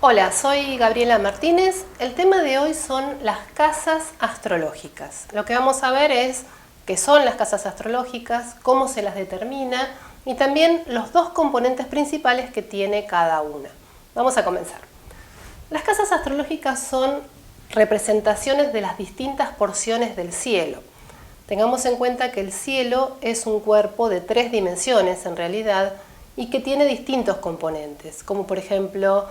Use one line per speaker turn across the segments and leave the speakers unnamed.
Hola, soy Gabriela Martínez. El tema de hoy son las casas astrológicas. Lo que vamos a ver es qué son las casas astrológicas, cómo se las determina y también los dos componentes principales que tiene cada una. Vamos a comenzar. Las casas astrológicas son representaciones de las distintas porciones del cielo. Tengamos en cuenta que el cielo es un cuerpo de 3 dimensiones en realidad y que tiene distintos componentes, como por ejemplo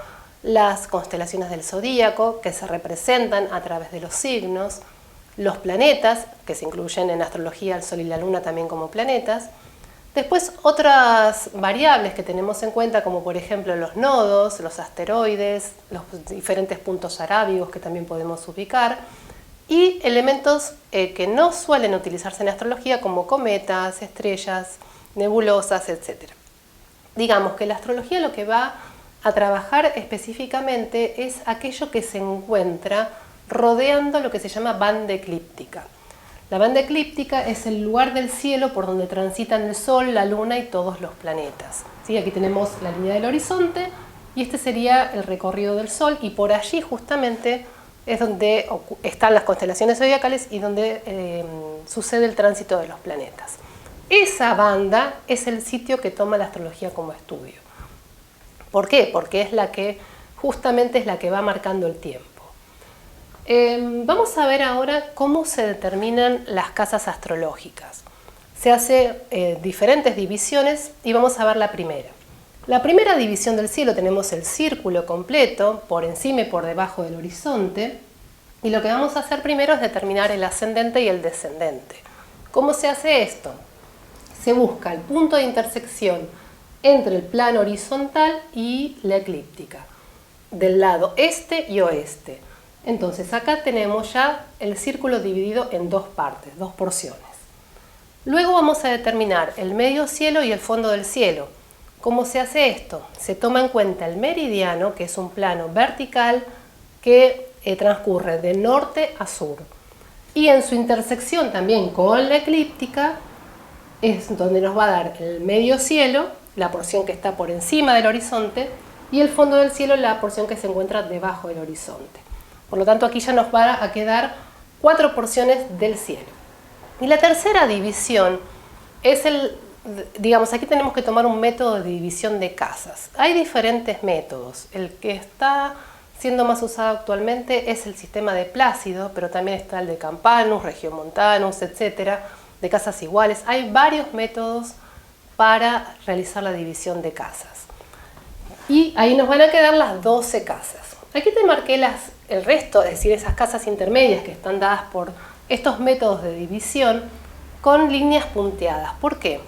las constelaciones del zodíaco, que se representan a través de los signos, los planetas, que se incluyen en astrología el Sol y la Luna también como planetas. Después otras variables que tenemos en cuenta, como por ejemplo los nodos, los asteroides, los diferentes puntos arábigos que también podemos ubicar, y elementos que no suelen utilizarse en astrología, como cometas, estrellas, nebulosas, etc. Digamos que la astrología lo que va a trabajar específicamente es aquello que se encuentra rodeando lo que se llama banda eclíptica. La banda eclíptica es el lugar del cielo por donde transitan el Sol, la Luna y todos los planetas. ¿Sí? Aquí tenemos la línea del horizonte y este sería el recorrido del Sol, y por allí justamente es donde están las constelaciones zodiacales y donde sucede el tránsito de los planetas. Esa banda es el sitio que toma la astrología como estudio. ¿Por qué? Porque es la que justamente es la que va marcando el tiempo. Vamos a ver ahora cómo se determinan las casas astrológicas. Se hace diferentes divisiones y vamos a ver la primera. La primera división del cielo tenemos el círculo completo por encima y por debajo del horizonte, y lo que vamos a hacer primero es determinar el ascendente y el descendente. ¿Cómo se hace esto? Se busca el punto de intersección entre el plano horizontal y la eclíptica, del lado este y oeste. Entonces acá tenemos ya el círculo dividido en dos partes, dos porciones. Luego vamos a determinar el medio cielo y el fondo del cielo. ¿Cómo se hace esto? Se toma en cuenta el meridiano, que es un plano vertical que transcurre de norte a sur. Y en su intersección también con la eclíptica es donde nos va a dar el medio cielo, la porción que está por encima del horizonte, y el fondo del cielo, la porción que se encuentra debajo del horizonte. Por lo tanto, aquí ya nos va a quedar 4 porciones del cielo. Y la tercera división es digamos, aquí tenemos que tomar un método de división de casas. Hay diferentes métodos. El que está siendo más usado actualmente es el sistema de Plácido, pero también está el de Campanus, Regiomontanus, etcétera, de casas iguales. Hay varios métodos para realizar la división de casas. Y ahí nos van a quedar las 12 casas. Aquí te marqué el resto, es decir, esas casas intermedias que están dadas por estos métodos de división con líneas punteadas. ¿Por qué?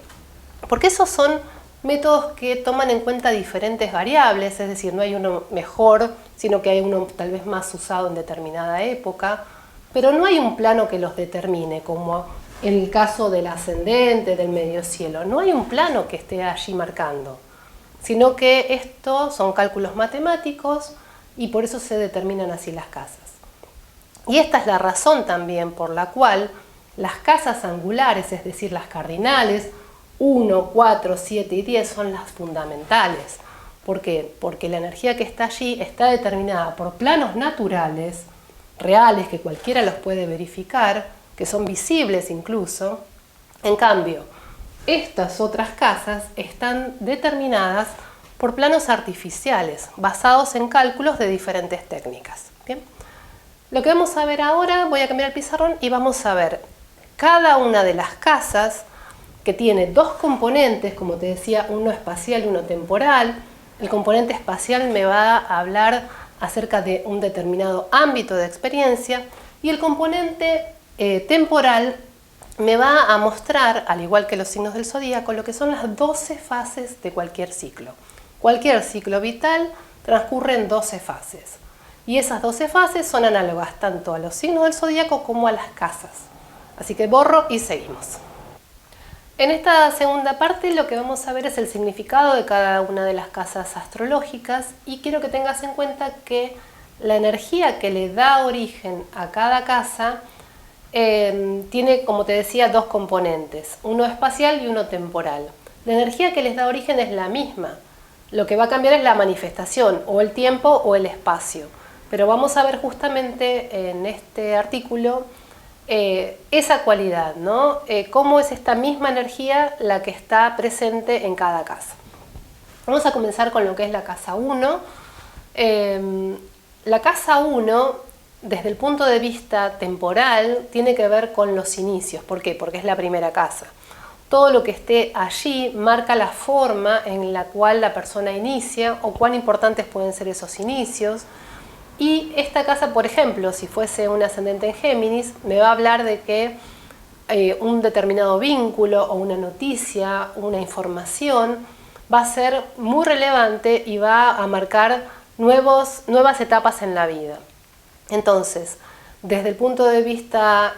Porque esos son métodos que toman en cuenta diferentes variables, es decir, no hay uno mejor, sino que hay uno tal vez más usado en determinada época, pero no hay un plano que los determine, como en el caso del ascendente, del medio cielo. No hay un plano que esté allí marcando, sino que estos son cálculos matemáticos y por eso se determinan así las casas. Y esta es la razón también por la cual las casas angulares, es decir, las cardinales, 1, 4, 7 y 10 son las fundamentales. ¿Por qué? Porque la energía que está allí está determinada por planos naturales, reales, que cualquiera los puede verificar, que son visibles incluso. En cambio, estas otras casas están determinadas por planos artificiales, basados en cálculos de diferentes técnicas. ¿Bien? Lo que vamos a ver ahora, voy a cambiar el pizarrón y vamos a ver cada una de las casas que tiene dos componentes, como te decía, uno espacial y uno temporal. El componente espacial me va a hablar acerca de un determinado ámbito de experiencia, y el componente temporal me va a mostrar, al igual que los signos del zodíaco, lo que son las 12 fases de cualquier ciclo. Cualquier ciclo vital transcurre en 12 fases. Y esas 12 fases son análogas tanto a los signos del zodíaco como a las casas. Así que borro y seguimos. En esta segunda parte lo que vamos a ver es el significado de cada una de las casas astrológicas, y quiero que tengas en cuenta que la energía que le da origen a cada casa tiene, como te decía, dos componentes, uno espacial y uno temporal. La energía que les da origen es la misma, Lo que va a cambiar es la manifestación, o el tiempo o el espacio. Pero vamos a ver justamente en este artículo esa cualidad, ¿no? Cómo es esta misma energía la que está presente en cada casa. Vamos a comenzar con lo que es la casa 1. La casa 1, desde el punto de vista temporal, tiene que ver con los inicios. ¿Por qué? Porque es la primera casa. Todo lo que esté allí marca la forma en la cual la persona inicia o cuán importantes pueden ser esos inicios. Y esta casa, por ejemplo, si fuese un ascendente en Géminis, me va a hablar de que un determinado vínculo o una noticia, una información, va a ser muy relevante y va a marcar nuevas etapas en la vida. Entonces, desde el punto de vista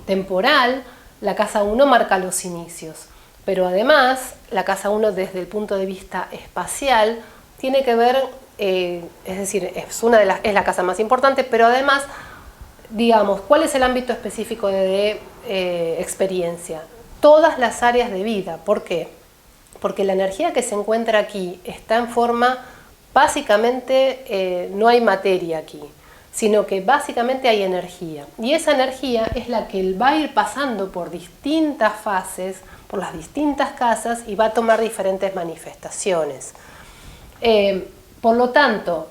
temporal, la casa 1 marca los inicios, pero además la casa 1 desde el punto de vista espacial tiene que ver, es decir, es la casa más importante, pero además, digamos, ¿cuál es el ámbito específico de experiencia? Todas las áreas de vida. ¿Por qué? Porque la energía que se encuentra aquí está en forma, básicamente no hay materia aquí, sino que básicamente hay energía. Y esa energía es la que va a ir pasando por distintas fases, por las distintas casas y va a tomar diferentes manifestaciones. Por lo tanto,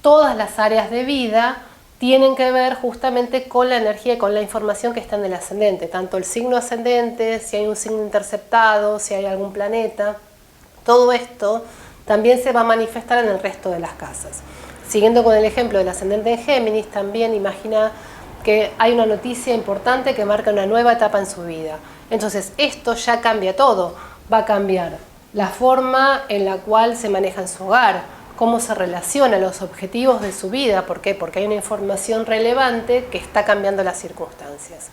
todas las áreas de vida tienen que ver justamente con la energía y con la información que está en el ascendente, tanto el signo ascendente, si hay un signo interceptado, si hay algún planeta, todo esto también se va a manifestar en el resto de las casas. Siguiendo con el ejemplo del ascendente en Géminis, también imagina que hay una noticia importante que marca una nueva etapa en su vida. Entonces esto ya cambia todo, va a cambiar la forma en la cual se maneja en su hogar, cómo se relaciona, los objetivos de su vida. ¿Por qué? Porque hay una información relevante que está cambiando las circunstancias.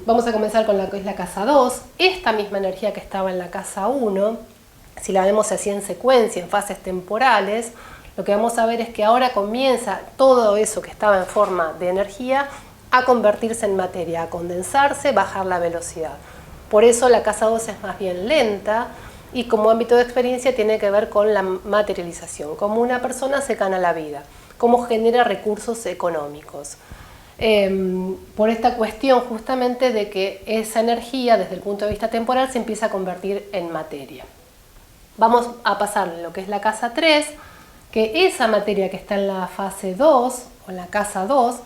Vamos a comenzar con lo que es la casa 2. Esta misma energía que estaba en la casa 1, si la vemos así en secuencia, en fases temporales, lo que vamos a ver es que ahora comienza todo eso que estaba en forma de energía a convertirse en materia, a condensarse, bajar la velocidad. Por eso la casa 2 es más bien lenta y como ámbito de experiencia tiene que ver con la materialización, cómo una persona se gana la vida, cómo genera recursos económicos. Por esta cuestión justamente de que esa energía desde el punto de vista temporal se empieza a convertir en materia. Vamos a pasar a lo que es la casa 3, que esa materia que está en la fase 2 o en la casa 2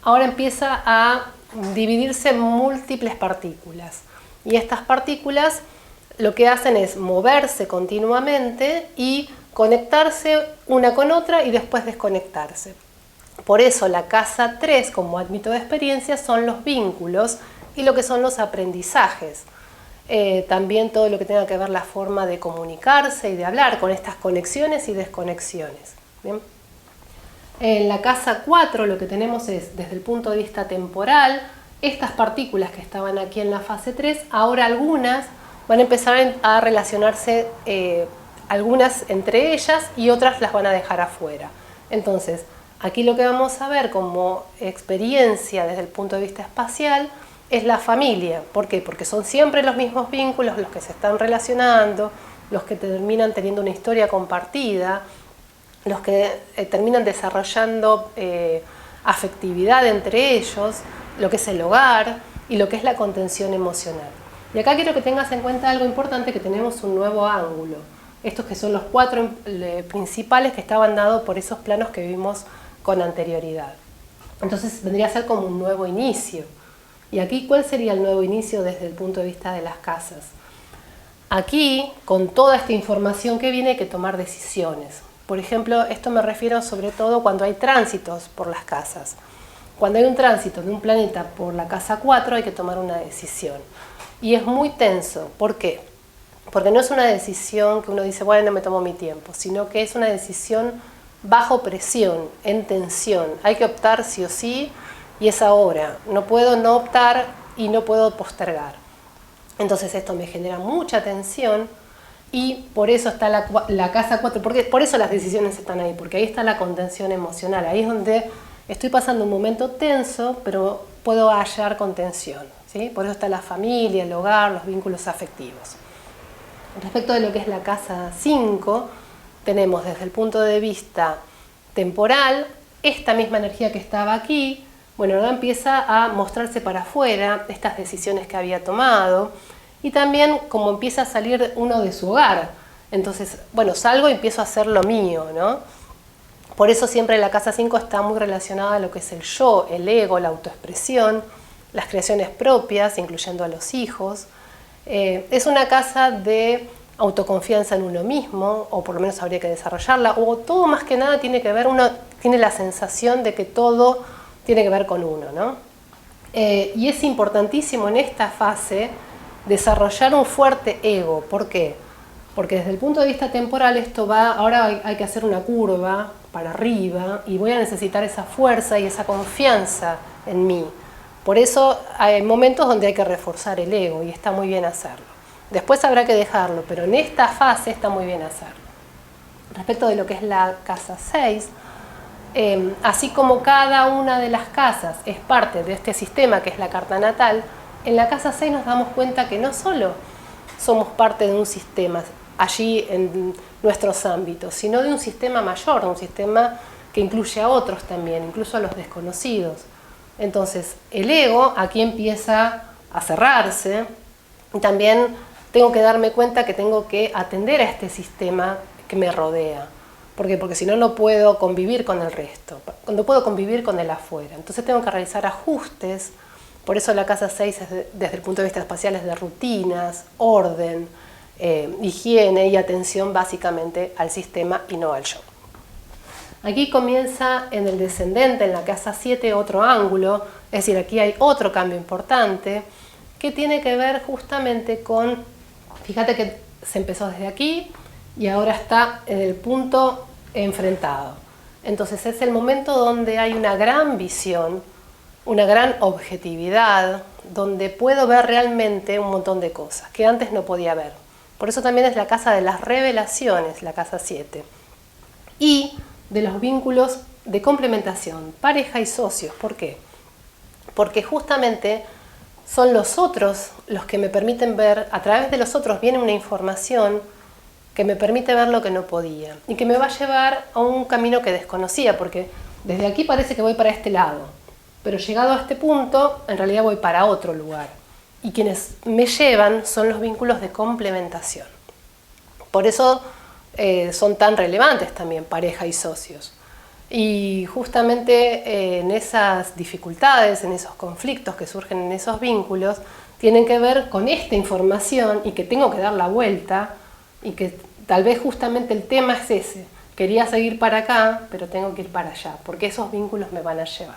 ahora empieza a dividirse en múltiples partículas. Y estas partículas lo que hacen es moverse continuamente y conectarse una con otra y después desconectarse. Por eso la casa 3 como ámbito de experiencia son los vínculos y lo que son los aprendizajes. También todo lo que tenga que ver la forma de comunicarse y de hablar con estas conexiones y desconexiones. ¿Bien? En la casa 4 lo que tenemos es, desde el punto de vista temporal, estas partículas que estaban aquí en la fase 3, ahora algunas van a empezar a relacionarse, algunas entre ellas y otras las van a dejar afuera. Entonces, aquí lo que vamos a ver como experiencia desde el punto de vista espacial es la familia. ¿Por qué? Porque son siempre los mismos vínculos los que se están relacionando, los que terminan teniendo una historia compartida, los que terminan desarrollando afectividad entre ellos, lo que es el hogar y lo que es la contención emocional. Y acá quiero que tengas en cuenta algo importante, que tenemos un nuevo ángulo. Estos que son los 4 principales que estaban dados por esos planos que vimos con anterioridad. Entonces vendría a ser como un nuevo inicio. Y aquí, ¿cuál sería el nuevo inicio desde el punto de vista de las casas? Aquí, con toda esta información que viene, hay que tomar decisiones. Por ejemplo, esto me refiero sobre todo cuando hay tránsitos por las casas. Cuando hay un tránsito de un planeta por la casa 4 hay que tomar una decisión. Y es muy tenso. ¿Por qué? Porque no es una decisión que uno dice, bueno, me tomo mi tiempo, sino que es una decisión bajo presión, en tensión. Hay que optar sí o sí, y es ahora. No puedo no optar y no puedo postergar. Entonces esto me genera mucha tensión y por eso está la casa 4, por eso las decisiones están ahí, porque ahí está la contención emocional. Ahí es donde estoy pasando un momento tenso, pero puedo hallar contención, ¿sí? Por eso está la familia, el hogar, los vínculos afectivos. Respecto de lo que es la casa 5, tenemos desde el punto de vista temporal, esta misma energía que estaba aquí, bueno, ahora empieza a mostrarse para afuera, estas decisiones que había tomado, y también como empieza a salir uno de su hogar. Entonces, bueno, salgo y empiezo a hacer lo mío, ¿no? Por eso siempre la casa 5 está muy relacionada a lo que es el yo, el ego, la autoexpresión, las creaciones propias, incluyendo a los hijos. Es una casa de autoconfianza en uno mismo, o por lo menos habría que desarrollarla, o todo más que nada tiene que ver, uno tiene la sensación de que todo tiene que ver con uno, ¿no? Y es importantísimo en esta fase desarrollar un fuerte ego. ¿Por qué? Porque desde el punto de vista temporal esto va, ahora hay que hacer una curva para arriba y voy a necesitar esa fuerza y esa confianza en mí. Por eso hay momentos donde hay que reforzar el ego y está muy bien hacerlo. Después habrá que dejarlo, pero en esta fase está muy bien hacerlo. Respecto de lo que es la casa 6, así como cada una de las casas es parte de este sistema que es la carta natal, en la casa 6 nos damos cuenta que no solo somos parte de un sistema allí en nuestros ámbitos, sino de un sistema mayor, un sistema que incluye a otros también, incluso a los desconocidos. Entonces, el ego aquí empieza a cerrarse y también tengo que darme cuenta que tengo que atender a este sistema que me rodea. ¿Por qué? Porque si no, no puedo convivir con el resto, no puedo convivir con el afuera. Entonces tengo que realizar ajustes. Por eso la casa 6 desde el punto de vista espacial es de rutinas, orden, higiene y atención básicamente al sistema y no al yo. Aquí comienza en el descendente, en la casa 7, otro ángulo, es decir, aquí hay otro cambio importante que tiene que ver justamente con, fíjate que se empezó desde aquí y ahora está en el punto enfrentado. Entonces es el momento donde hay una gran visión, una gran objetividad, donde puedo ver realmente un montón de cosas que antes no podía ver. Por eso también es la casa de las revelaciones, la casa 7. Y de los vínculos de complementación, pareja y socios. ¿Por qué? Porque justamente son los otros los que me permiten ver, a través de los otros viene una información que me permite ver lo que no podía y que me va a llevar a un camino que desconocía, porque desde aquí parece que voy para este lado, pero llegado a este punto, en realidad voy para otro lugar. Y quienes me llevan son los vínculos de complementación. Por eso son tan relevantes también pareja y socios. Y justamente en esas dificultades, en esos conflictos que surgen en esos vínculos, tienen que ver con esta información y que tengo que dar la vuelta y que tal vez justamente el tema es ese. Quería seguir para acá, pero tengo que ir para allá, porque esos vínculos me van a llevar.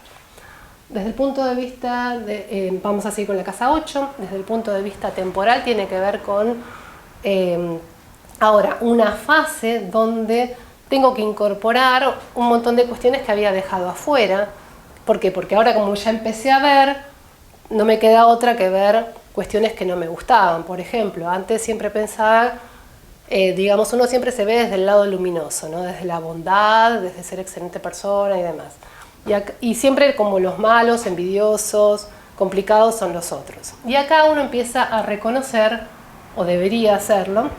Desde el punto de vista, vamos a seguir con la casa 8, desde el punto de vista temporal tiene que ver con ahora una fase donde tengo que incorporar un montón de cuestiones que había dejado afuera. ¿Por qué? Porque ahora como ya empecé a ver, no me queda otra que ver cuestiones que no me gustaban. Por ejemplo, antes siempre pensaba, digamos, uno siempre se ve desde el lado luminoso, ¿no? Desde la bondad, desde ser excelente persona y demás. Y siempre como los malos, envidiosos, complicados son los otros. Y acá uno empieza a reconocer, o debería hacerlo,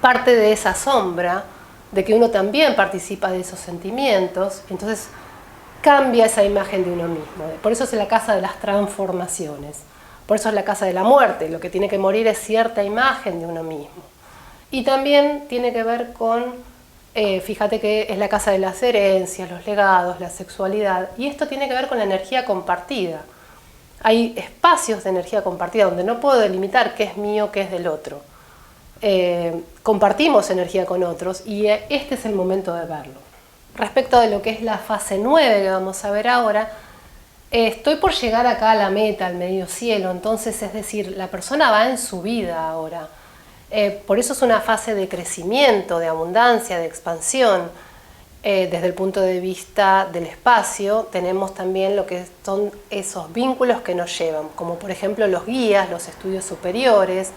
parte de esa sombra, de que uno también participa de esos sentimientos, entonces cambia esa imagen de uno mismo. Por eso es la casa de las transformaciones, por eso es la casa de la muerte, lo que tiene que morir es cierta imagen de uno mismo. Y también tiene que ver con, fíjate que es la casa de las herencias, los legados, la sexualidad, y esto tiene que ver con la energía compartida. Hay espacios de energía compartida donde no puedo delimitar qué es mío, qué es del otro. Compartimos energía con otros y este es el momento de verlo. Respecto de lo que es la fase 9 que vamos a ver ahora, estoy por llegar acá a la meta, al medio cielo, entonces es decir, la persona va en su vida ahora. Por eso es una fase de crecimiento, de abundancia, de expansión. Desde el punto de vista del espacio tenemos también lo que son esos vínculos que nos llevan, como por ejemplo los guías, los estudios superiores,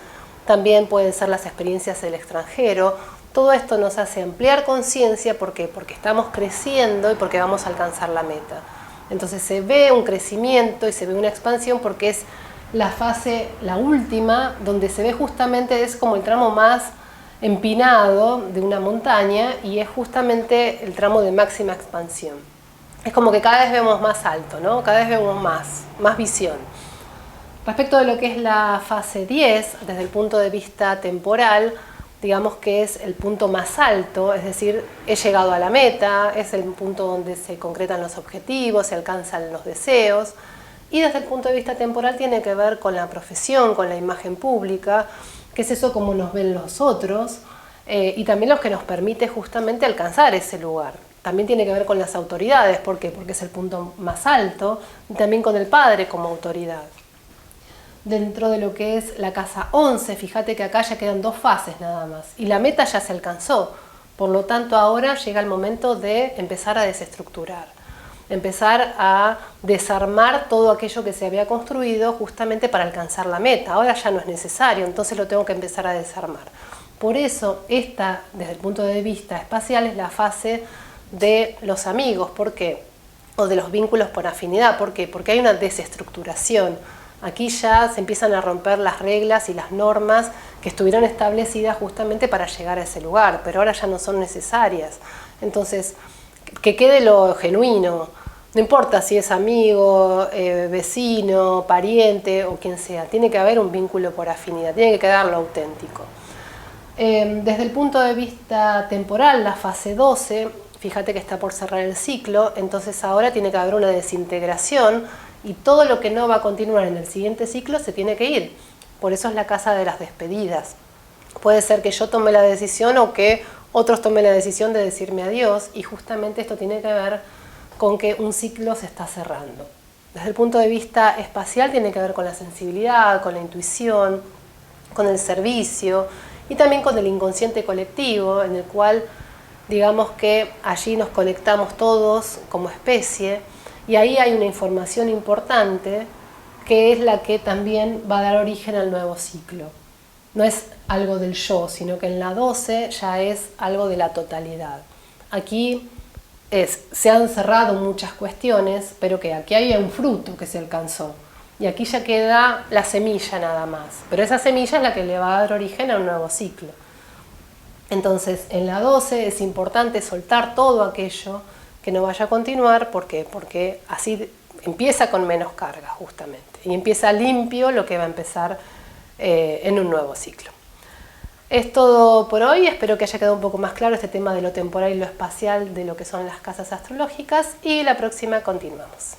también pueden ser las experiencias del extranjero. Todo esto nos hace ampliar conciencia. ¿Por qué? Porque estamos creciendo y porque vamos a alcanzar la meta. Entonces se ve un crecimiento y se ve una expansión porque es la fase, la última, donde se ve justamente, es como el tramo más empinado de una montaña y es justamente el tramo de máxima expansión. Es como que cada vez vemos más alto, ¿no? Cada vez vemos más visión. Respecto de lo que es la fase 10, desde el punto de vista temporal, digamos que es el punto más alto, es decir, he llegado a la meta, es el punto donde se concretan los objetivos, se alcanzan los deseos. Y desde el punto de vista temporal tiene que ver con la profesión, con la imagen pública, que es eso como nos ven los otros, y también lo que nos permite justamente alcanzar ese lugar. También tiene que ver con las autoridades, ¿por qué? Porque es el punto más alto, y también con el padre como autoridad. Dentro de lo que es la casa 11, fíjate que acá ya quedan 2 fases nada más, y la meta ya se alcanzó. Por lo tanto, ahora llega el momento de empezar a desestructurar, empezar a desarmar todo aquello que se había construido justamente para alcanzar la meta. Ahora ya no es necesario, entonces lo tengo que empezar a desarmar. Por eso, esta, desde el punto de vista espacial, es la fase de los amigos. ¿Por qué? O de los vínculos por afinidad. ¿Por qué? Porque hay una desestructuración. Aquí ya se empiezan a romper las reglas y las normas que estuvieron establecidas justamente para llegar a ese lugar, pero ahora ya no son necesarias. Entonces, que quede lo genuino. No importa si es amigo, vecino, pariente o quien sea, tiene que haber un vínculo por afinidad, tiene que quedar lo auténtico. Desde el punto de vista temporal, la fase 12, fíjate que está por cerrar el ciclo, entonces ahora tiene que haber una desintegración y todo lo que no va a continuar en el siguiente ciclo se tiene que ir. Por eso es la casa de las despedidas. Puede ser que yo tome la decisión o que otros tomen la decisión de decirme adiós, y justamente esto tiene que ver con que un ciclo se está cerrando. Desde el punto de vista espacial tiene que ver con la sensibilidad, con la intuición, con el servicio y también con el inconsciente colectivo, en el cual digamos que allí nos conectamos todos como especie, y ahí hay una información importante que es la que también va a dar origen al nuevo ciclo. No es algo del yo, sino que en la 12 ya es algo de la totalidad. Aquí se han cerrado muchas cuestiones, pero que aquí hay un fruto que se alcanzó. Y aquí ya queda la semilla nada más. Pero esa semilla es la que le va a dar origen a un nuevo ciclo. Entonces, en la 12 es importante soltar todo aquello que no vaya a continuar. ¿Por qué? Porque así empieza con menos carga, justamente. Y empieza limpio lo que va a empezar en un nuevo ciclo. Es todo por hoy. Espero que haya quedado un poco más claro este tema de lo temporal y lo espacial de lo que son las casas astrológicas. Y la próxima continuamos.